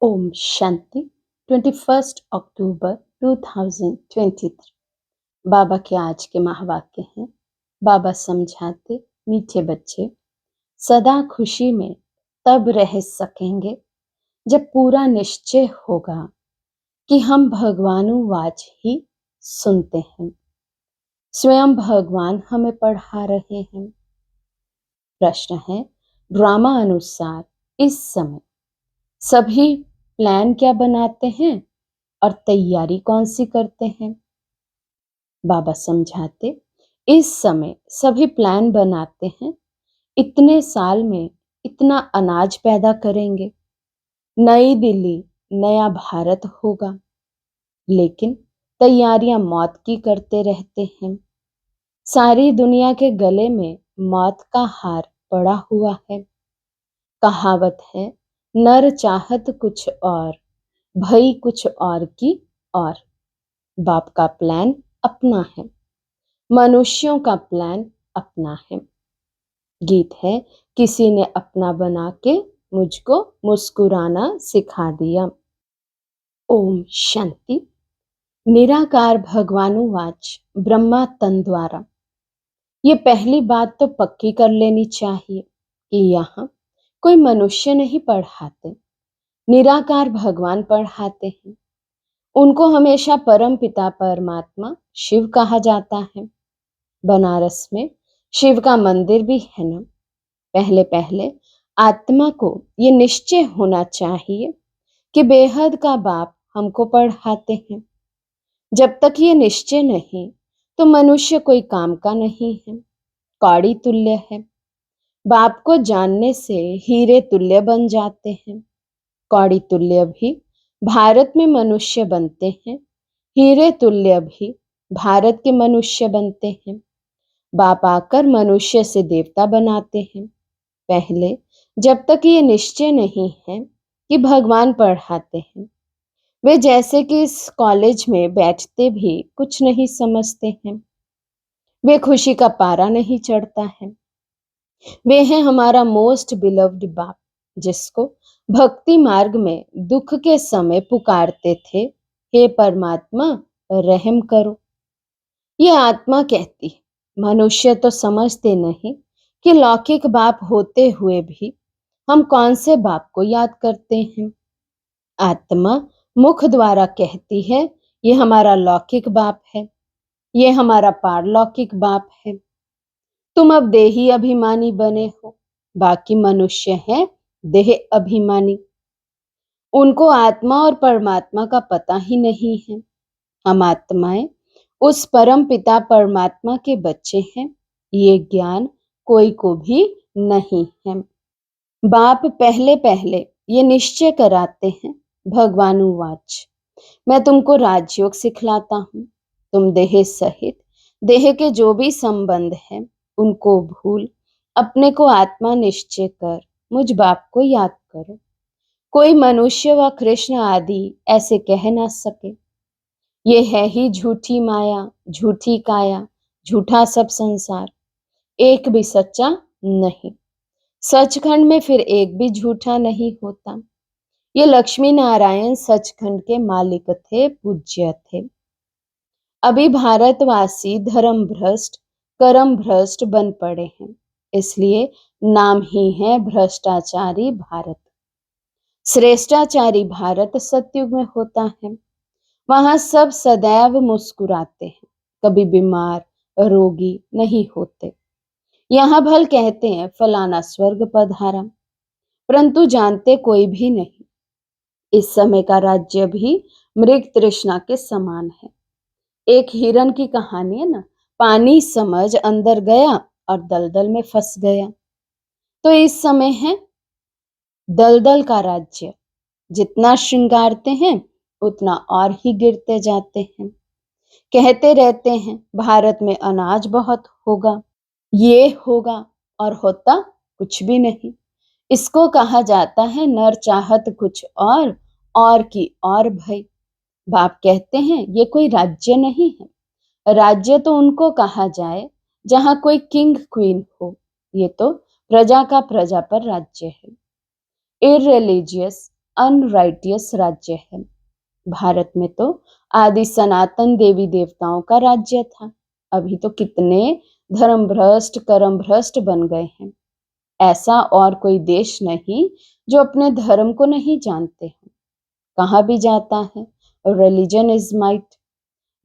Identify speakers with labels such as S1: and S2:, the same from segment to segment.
S1: ओम शांति 21 अक्टूबर 2023। बाबा के आज के महावाक्य हैं। बाबा समझाते, मीठे बच्चे सदा खुशी में तब रह सकेंगे जब पूरा निश्चय होगा कि हम भगवानुवाच ही सुनते हैं। स्वयं भगवान हमें पढ़ा रहे हैं। प्रश्न है, ड्रामा अनुसार इस समय सभी प्लान क्या बनाते हैं और तैयारी कौन सी करते हैं? बाबा समझाते, इस समय सभी प्लान बनाते हैं, इतने साल में इतना अनाज पैदा करेंगे, नई दिल्ली, नया भारत होगा। लेकिन तैयारियां मौत की करते रहते हैं। सारी दुनिया के गले में मौत का हार पड़ा हुआ है। कहावत है, नर चाहत कुछ और, भई कुछ और की और। बाप का प्लान अपना है, मनुष्यों का प्लान अपना है। गीत है, किसी ने अपना बना के मुझको मुस्कुराना सिखा दिया। ओम शांति। निराकार भगवानुवाच ब्रह्मा तन द्वारा। ये पहली बात तो पक्की कर लेनी चाहिए कि यहाँ कोई मनुष्य नहीं पढ़ाते, निराकार भगवान पढ़ाते हैं। उनको हमेशा परम पिता परमात्मा शिव कहा जाता है। बनारस में शिव का मंदिर भी है ना। पहले पहले आत्मा को ये निश्चय होना चाहिए कि बेहद का बाप हमको पढ़ाते हैं। जब तक ये निश्चय नहीं तो मनुष्य कोई काम का नहीं है, कौड़ी तुल्य है। बाप को जानने से हीरे तुल्य बन जाते हैं। कौड़ी तुल्य भी भारत में मनुष्य बनते हैं, हीरे तुल्य भी भारत के मनुष्य बनते हैं। बाप आकर मनुष्य से देवता बनाते हैं। पहले जब तक ये निश्चय नहीं है कि भगवान पढ़ाते हैं, वे जैसे कि इस कॉलेज में बैठते भी कुछ नहीं समझते हैं। वे खुशी का पारा नहीं चढ़ता है। वे हैं हमारा मोस्ट बिलव्ड बाप, जिसको भक्ति मार्ग में दुख के समय पुकारते थे, हे परमात्मा रहम करो। ये आत्मा कहती है, मनुष्य तो समझते नहीं कि लौकिक बाप होते हुए भी हम कौन से बाप को याद करते हैं। आत्मा मुख द्वारा कहती है, ये हमारा लौकिक बाप है, ये हमारा पारलौकिक बाप है। तुम अब देही अभिमानी बने हो, बाकी मनुष्य हैं देह अभिमानी। उनको आत्मा और परमात्मा का पता ही नहीं है। हम आत्माएं उस परम पिता परमात्मा के बच्चे हैं, ये ज्ञान कोई को भी नहीं है। बाप पहले पहले ये निश्चय कराते हैं, भगवानुवाच मैं तुमको राजयोग सिखलाता हूँ। तुम देह सहित देह के जो भी संबंध है उनको भूल अपने को आत्मा निश्चय कर मुझ बाप को याद करो। कोई मनुष्य व कृष्ण आदि ऐसे कह ना सके। ये है ही झूठी माया, झूठी काया, झूठा सब संसार, एक भी सच्चा नहीं। सचखंड में फिर एक भी झूठा नहीं होता। ये लक्ष्मी नारायण सचखंड के मालिक थे, पूज्य थे। अभी भारतवासी धर्म भ्रष्ट कर्म भ्रष्ट बन पड़े हैं, इसलिए नाम ही है भ्रष्टाचारी भारत। श्रेष्ठाचारी भारत सतयुग में होता है। वहां सब सदैव मुस्कुराते हैं, कभी बीमार रोगी नहीं होते। यहाँ भल कहते हैं फलाना स्वर्ग पधारा, परंतु जानते कोई भी नहीं। इस समय का राज्य भी मृग तृष्णा के समान है। एक हिरन की कहानी है ना, पानी समझ अंदर गया और दलदल में फंस गया। तो इस समय है दलदल का राज्य। जितना श्रृंगारते हैं उतना और ही गिरते जाते हैं। कहते रहते हैं भारत में अनाज बहुत होगा, ये होगा, और होता कुछ भी नहीं। इसको कहा जाता है नर चाहत कुछ और की और भय। बाप कहते हैं ये कोई राज्य नहीं है। राज्य तो उनको कहा जाए जहां कोई किंग क्वीन हो। ये तो प्रजा का प्रजा पर राज्य है। इररिलीजियस अनराइटियस राज्य है। भारत में तो आदि सनातन देवी देवताओं का राज्य था। अभी तो कितने धर्म भ्रष्ट कर्म भ्रष्ट बन गए हैं। ऐसा और कोई देश नहीं जो अपने धर्म को नहीं जानते हैं। कहा भी जाता है रिलीजन इज माइट।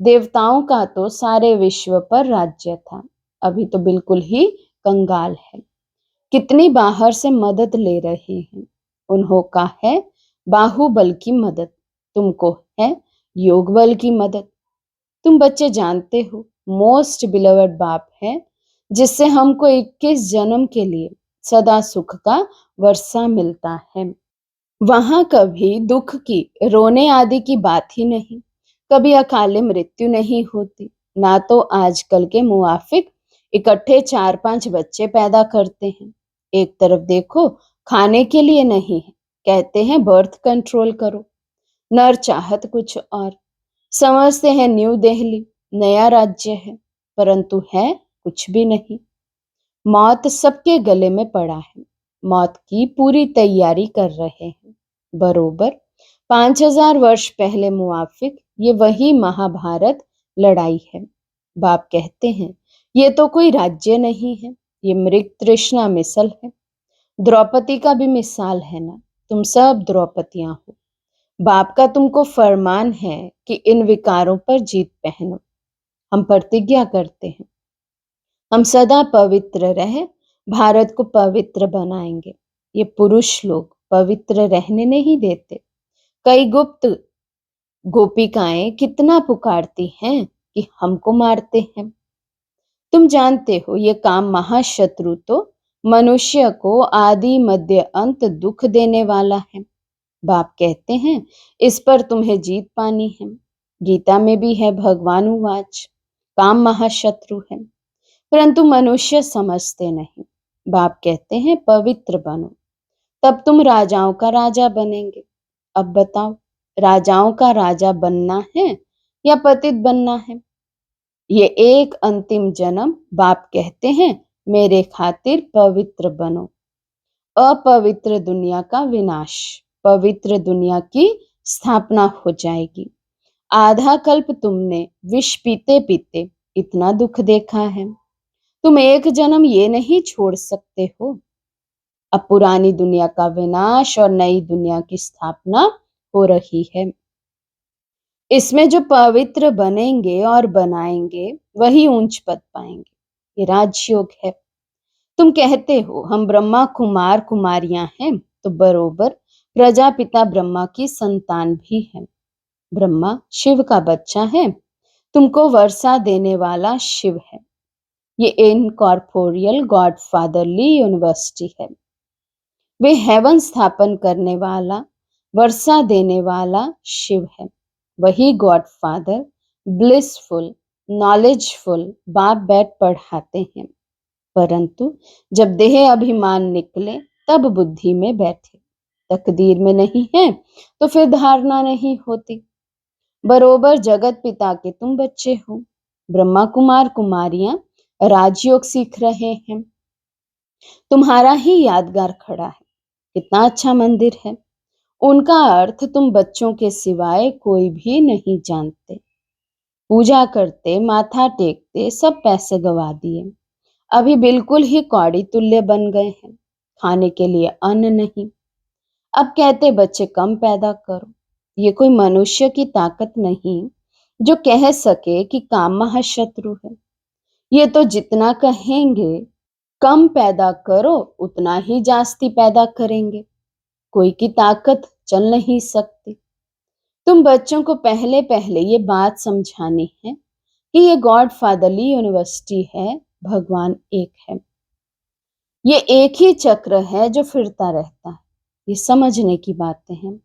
S1: देवताओं का तो सारे विश्व पर राज्य था। अभी तो बिल्कुल ही कंगाल है। कितनी बाहर से मदद ले रहे हैं। उन्हों का है बाहुबल की मदद, तुमको है योग बल की मदद। तुम बच्चे जानते हो मोस्ट बिलवर्ड बाप है जिससे हमको 21 जन्म के लिए सदा सुख का वर्षा मिलता है। वहां कभी दुख की रोने आदि की बात ही नहीं, कभी अकाले मृत्यु नहीं होती। ना तो आजकल के मुआफिक इकट्ठे 4-5 बच्चे पैदा करते हैं। एक तरफ देखो खाने के लिए नहीं है, कहते हैं बर्थ कंट्रोल करो। नर चाहत कुछ और, समझते हैं न्यू दिल्ली नया राज्य है, परंतु है कुछ भी नहीं। मौत सबके गले में पड़ा है। मौत की पूरी तैयारी कर रहे हैं। बरोबर 5000 वर्ष पहले मुआफिक ये वही महाभारत लड़ाई है। बाप कहते हैं ये तो कोई राज्य नहीं है, ये मृग तृष्णा मिसल है। द्रौपदी का भी मिसाल है ना, तुम सब द्रौपदियां हो। बाप का तुमको फरमान है कि इन विकारों पर जीत पहनो। हम प्रतिज्ञा करते हैं हम सदा पवित्र रह भारत को पवित्र बनाएंगे। ये पुरुष लोग पवित्र रहने नहीं देते। कई गुप्त गोपिकाएं कितना पुकारती हैं कि हमको मारते हैं। तुम जानते हो ये काम महाशत्रु तो मनुष्य को आदि मध्य अंत दुख देने वाला है। बाप कहते हैं इस पर तुम्हें जीत पानी है। गीता में भी है भगवान उवाच, काम महाशत्रु है, परंतु मनुष्य समझते नहीं। बाप कहते हैं पवित्र बनो, तब तुम राजाओं का राजा बनेंगे। अब बताओ राजाओं का राजा बनना है या पतित बनना है? ये एक अंतिम जन्म बाप कहते हैं मेरे खातिर पवित्र बनो। अपवित्र दुनिया का विनाश, पवित्र दुनिया की स्थापना हो जाएगी। आधा कल्प तुमने विष पीते पीते इतना दुख देखा है, तुम एक जन्म ये नहीं छोड़ सकते हो। अब पुरानी दुनिया का विनाश और नई दुनिया की स्थापना हो रही है। इसमें जो पवित्र बनेंगे और बनाएंगे वही ऊंच पद पाएंगे। ये राजयोग है। तुम कहते हो हम ब्रह्मा कुमार कुमारियां हैं, तो बरोबर प्रजापिता ब्रह्मा की संतान भी है। ब्रह्मा शिव का बच्चा है, तुमको वर्षा देने वाला शिव है। ये इनकॉर्पोरियल गॉड फादरली यूनिवर्सिटी है। वे हेवन स्थापन करने वाला वर्षा देने वाला शिव है। वही गॉड फादर ब्लिसफुल नॉलेजफुल बाप बैठ पढ़ाते हैं, परंतु जब देह अभिमान निकले तब बुद्धि में बैठे। तकदीर में नहीं है तो फिर धारणा नहीं होती। बरोबर जगत पिता के तुम बच्चे हो। ब्रह्मा कुमार कुमारियां राजयोग सीख रहे हैं। तुम्हारा ही यादगार खड़ा है, कितना अच्छा मंदिर है। उनका अर्थ तुम बच्चों के सिवाय कोई भी नहीं जानते। पूजा करते माथा टेकते सब पैसे गवा दिए। अभी बिल्कुल ही कौड़ी तुल्य बन गए हैं, खाने के लिए अन्न नहीं। अब कहते बच्चे कम पैदा करो। ये कोई मनुष्य की ताकत नहीं जो कह सके कि काम महाशत्रु है। ये तो जितना कहेंगे कम पैदा करो उतना ही जास्ती पैदा करेंगे। कोई की ताकत चल नहीं सकती। तुम बच्चों को पहले पहले ये बात समझानी है कि ये गॉड फादरली यूनिवर्सिटी है, भगवान एक है। ये एक ही चक्र है जो फिरता रहता है। ये समझने की बातें हैं।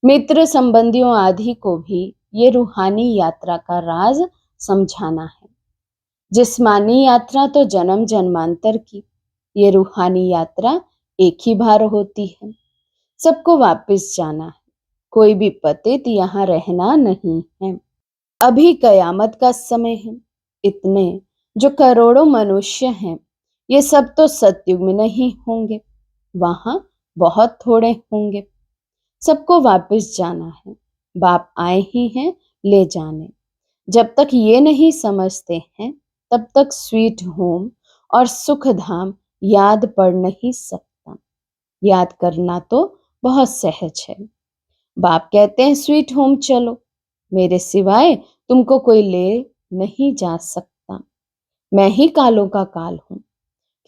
S1: मित्र संबंधियों आदि को भी ये रूहानी यात्रा का राज समझाना है। जिस्मानी यात्रा तो जन्म जन्मांतर की, ये रूहानी यात्रा एक ही बार होती है। सबको वापस जाना है, कोई भी पतित यहाँ रहना नहीं है। अभी कयामत का समय है। इतने जो करोड़ों मनुष्य हैं, ये सब तो सतयुग में नहीं होंगे, वहां बहुत थोड़े होंगे। सबको वापस जाना है। बाप आए ही हैं ले जाने। जब तक ये नहीं समझते हैं, तब तक स्वीट होम और सुख धाम याद पड़ नहीं सकता। याद करना तो बहुत सहज है। बाप कहते हैं स्वीट होम चलो, मेरे सिवाय तुमको कोई ले नहीं जा सकता। मैं ही कालों का काल हूं।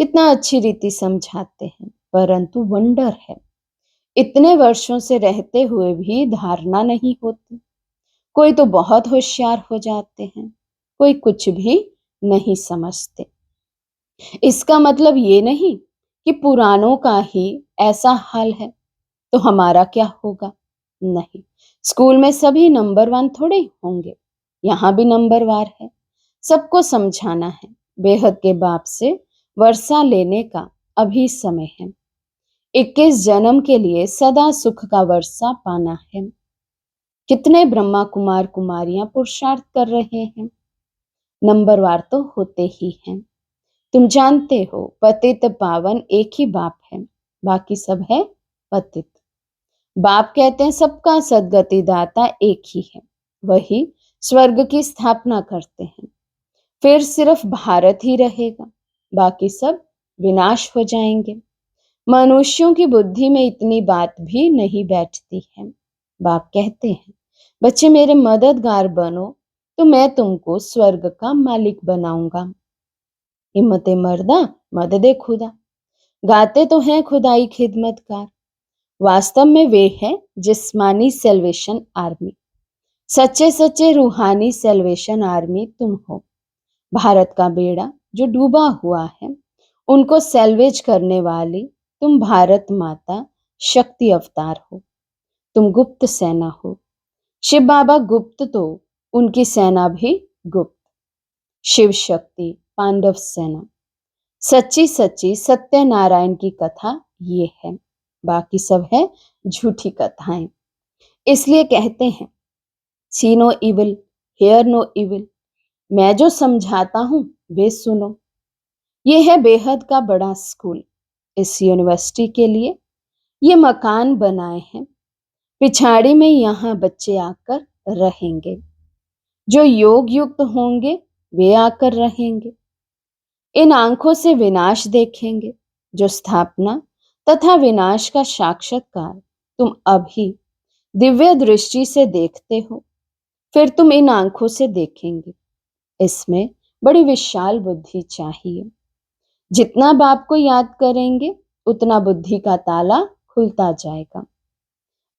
S1: कितना अच्छी रीति समझाते हैं, परंतु वंडर है, इतने वर्षों से रहते हुए भी धारणा नहीं होती। कोई तो बहुत होशियार हो जाते हैं, कोई कुछ भी नहीं समझते। इसका मतलब ये नहीं कि पुरानों का ही ऐसा हाल है तो हमारा क्या होगा। नहीं, स्कूल में सभी नंबर वन थोड़े होंगे, यहाँ भी नंबरवार है। सबको समझाना है, बेहद के बाप से वर्षा लेने का अभी समय है। 21 जन्म के लिए सदा सुख का वर्षा पाना है। कितने ब्रह्मा कुमार कुमारियां पुरुषार्थ कर रहे हैं, नंबरवार तो होते ही हैं। तुम जानते हो पतित पावन एक ही बाप है, बाकी सब है पतित। बाप कहते हैं सबका सदगति दाता एक ही है, वही स्वर्ग की स्थापना करते हैं। फिर सिर्फ भारत ही रहेगा, बाकी सब विनाश हो जाएंगे। मनुष्यों की बुद्धि में इतनी बात भी नहीं बैठती है। बाप कहते हैं बच्चे मेरे मददगार बनो तो मैं तुमको स्वर्ग का मालिक बनाऊंगा। हिम्मते मर्दा मददे खुदा, गाते तो हैं खुदाई खिदमतकार, वास्तव में वे हैं जिस्मानी सेल्वेशन आर्मी। सच्चे सच्चे रूहानी सेल्वेशन आर्मी तुम हो। भारत का बेड़ा जो डूबा हुआ है, उनको सेल्वेज करने वाली तुम भारत माता शक्ति अवतार हो। तुम गुप्त सेना हो। शिव बाबा गुप्त तो उनकी सेना भी गुप्त। शिव शक्ति पांडव सेना। सच्ची सच्ची सत्यनारायण की कथा ये है, बाकी सब है झूठी कथाएं। इसलिए कहते हैं see no evil hear no evil. मैं जो समझाता हूं वे सुनो। ये है बेहद का बड़ा स्कूल। इस यूनिवर्सिटी के लिए ये मकान बनाए हैं। पिछाड़ी में यहाँ बच्चे आकर रहेंगे। जो योग युक्त होंगे वे आकर रहेंगे। इन आंखों से विनाश देखेंगे, जो स्थापना तथा विनाश का साक्षात्कार तुम अभी दिव्य दृष्टि से देखते हो, फिर तुम इन आंखों से देखेंगे। इसमें बड़ी विशाल बुद्धि चाहिए। जितना बाप को याद करेंगे उतना बुद्धि का ताला खुलता जाएगा।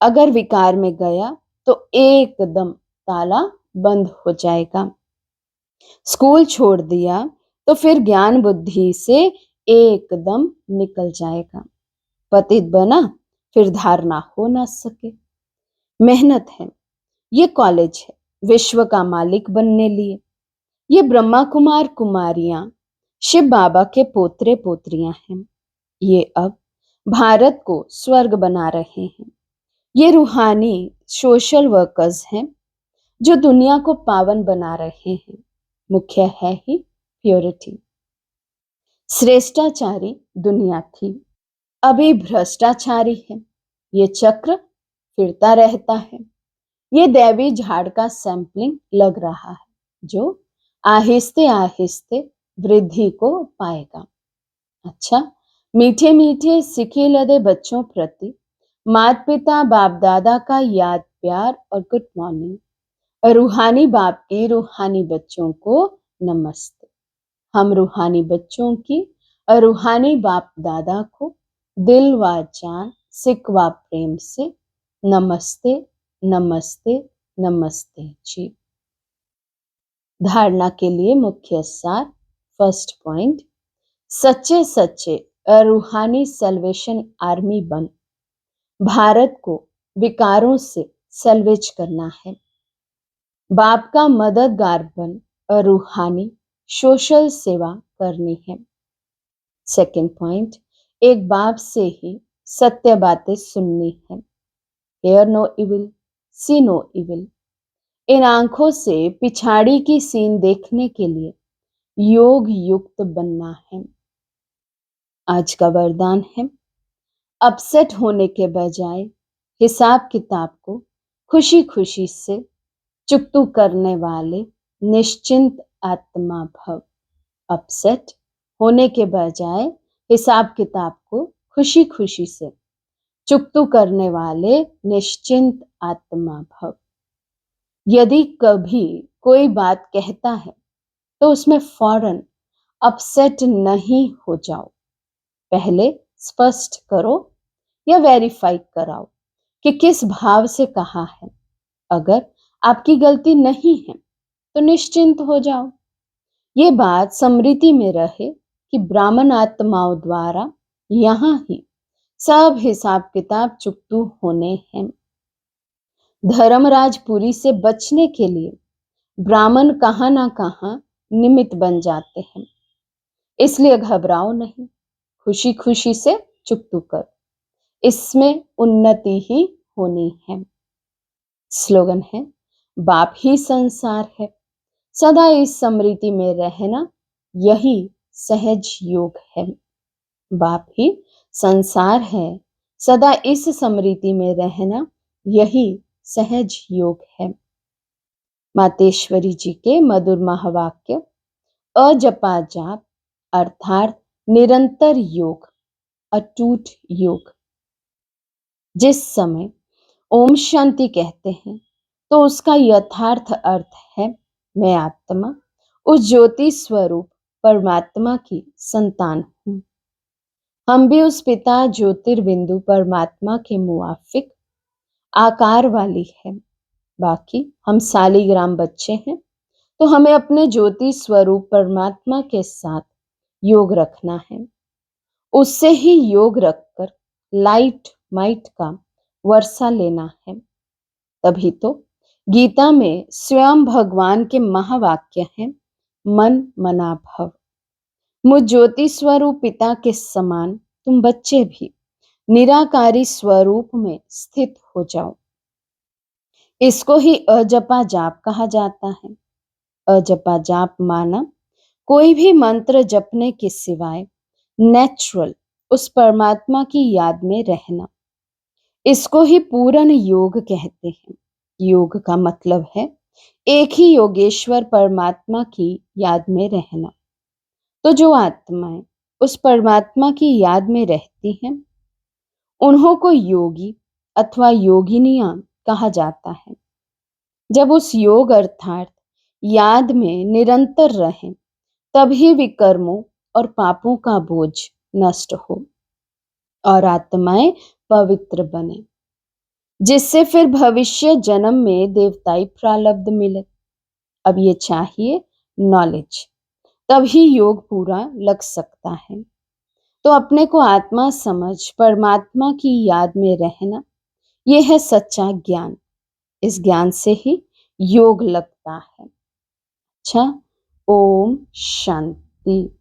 S1: अगर विकार में गया तो एकदम ताला बंद हो जाएगा। स्कूल छोड़ दिया तो फिर ज्ञान बुद्धि से एकदम निकल जाएगा। पतित बना फिर धारणा हो ना सके। मेहनत है, ये कॉलेज है विश्व का मालिक बनने लिए। ये ब्रह्मा कुमार कुमारियां शिव बाबा के पोतरे पोत्रियां हैं। ये अब भारत को स्वर्ग बना रहे हैं। ये रूहानी सोशल वर्कर्स हैं जो दुनिया को पावन बना रहे हैं। मुख्य है ही प्योरिटी। श्रेष्ठाचारी दुनिया थी, अभी भ्रष्टाचारी है। ये चक्र फिरता रहता है। ये दैवी झाड़ का सैंपलिंग लग रहा है, जो आहिस्ते आहिस्ते वृद्धि को पाएगा। अच्छा, मीठे मीठे सिखे लदे बच्चों प्रति माता पिता बाप दादा का याद प्यार और गुड मॉर्निंग। रूहानी बाप के रूहानी बच्चों को नमस्ते। हम रूहानी बच्चों की और रूहानी बाप दादा को दिल व जान सिक व प्रेम से नमस्ते नमस्ते नमस्ते जी। धारणा के लिए मुख्य सार। फर्स्ट पॉइंट, सच्चे सच्चे रूहानी सेल्वेशन आर्मी बन भारत को विकारों से सेल्वेज करना है। बाप का मददगार बन रूहानी सोशल सेवा करनी है। सेकंड पॉइंट, एक बाप से ही सत्य बातें सुननी है। हेयर नो इविल सी नो इविल। इन आंखों से पिछाड़ी की सीन देखने के लिए योग युक्त बनना है। आज का वरदान है अपसेट होने के बजाय हिसाब किताब को खुशी खुशी से चुकतू करने वाले निश्चिंत आत्मा भव। अपसेट होने के बजाय हिसाब किताब को खुशी खुशी से चुकतू करने वाले निश्चिंत आत्मा भव। यदि कभी कोई बात कहता है तो उसमें फौरन अपसेट नहीं हो जाओ। पहले स्पष्ट करो या वेरीफाई कराओ कि किस भाव से कहा है। अगर आपकी गलती नहीं है तो निश्चिंत हो जाओ। ये बात स्मृति में रहे कि ब्राह्मण आत्माओं द्वारा यहाँ ही सब हिसाब किताब चुकतू होने हैं। धर्मराजपुरी से बचने के लिए ब्राह्मण कहाँ ना कहाँ निमित्त बन जाते हैं, इसलिए घबराओ नहीं, खुशी खुशी से चुकतू करो, इसमें उन्नति ही होनी है। स्लोगन है, बाप ही संसार है, सदा इस स्मृति में रहना यही सहज योग है। बाप ही संसार है, सदा इस स्मृति में रहना यही सहज योग है। मातेश्वरी जी के मधुर महावाक्य, अजपा जाप अर्थात निरंतर योग, अटूट योग। जिस समय ओम शांति कहते हैं तो उसका यथार्थ अर्थ है, मैं आत्मा उस ज्योति स्वरूप परमात्मा की संतान हूं। हम भी उस पिता ज्योतिर्बिंदु परमात्मा के मुआफिक आकार वाली है। बाकी हम शालिग्राम बच्चे हैं, तो हमें अपने ज्योति स्वरूप परमात्मा के साथ योग रखना है। उससे ही योग रखकर लाइट माइट का वर्षा लेना है। तभी तो गीता में स्वयं भगवान के महावाक्य हैं, मन मना भव। मुझ ज्योति स्वरूप पिता के समान तुम बच्चे भी निराकारी स्वरूप में स्थित हो जाओ। इसको ही अजपा जाप कहा जाता है। अजपा जाप माना कोई भी मंत्र जपने के सिवाय नेचुरल उस परमात्मा की याद में रहना। इसको ही पूर्ण योग कहते हैं। योग का मतलब है एक ही योगेश्वर परमात्मा की याद में रहना। तो जो आत्माएं उस परमात्मा की याद में रहती हैं, उन्हों को योगी अथवा योगिनियां कहा जाता है। जब उस योग अर्थात याद में निरंतर रहें, तभी विकर्मों और पापों का बोझ नष्ट हो और आत्माएं पवित्र बने, जिससे फिर भविष्य जन्म में देवताई प्रारब्ध मिले। अब ये चाहिए नॉलेज, तभी योग पूरा लग सकता है। तो अपने को आत्मा समझ परमात्मा की याद में रहना, यह है सच्चा ज्ञान। इस ज्ञान से ही योग लगता है। अच्छा, ओम शांति।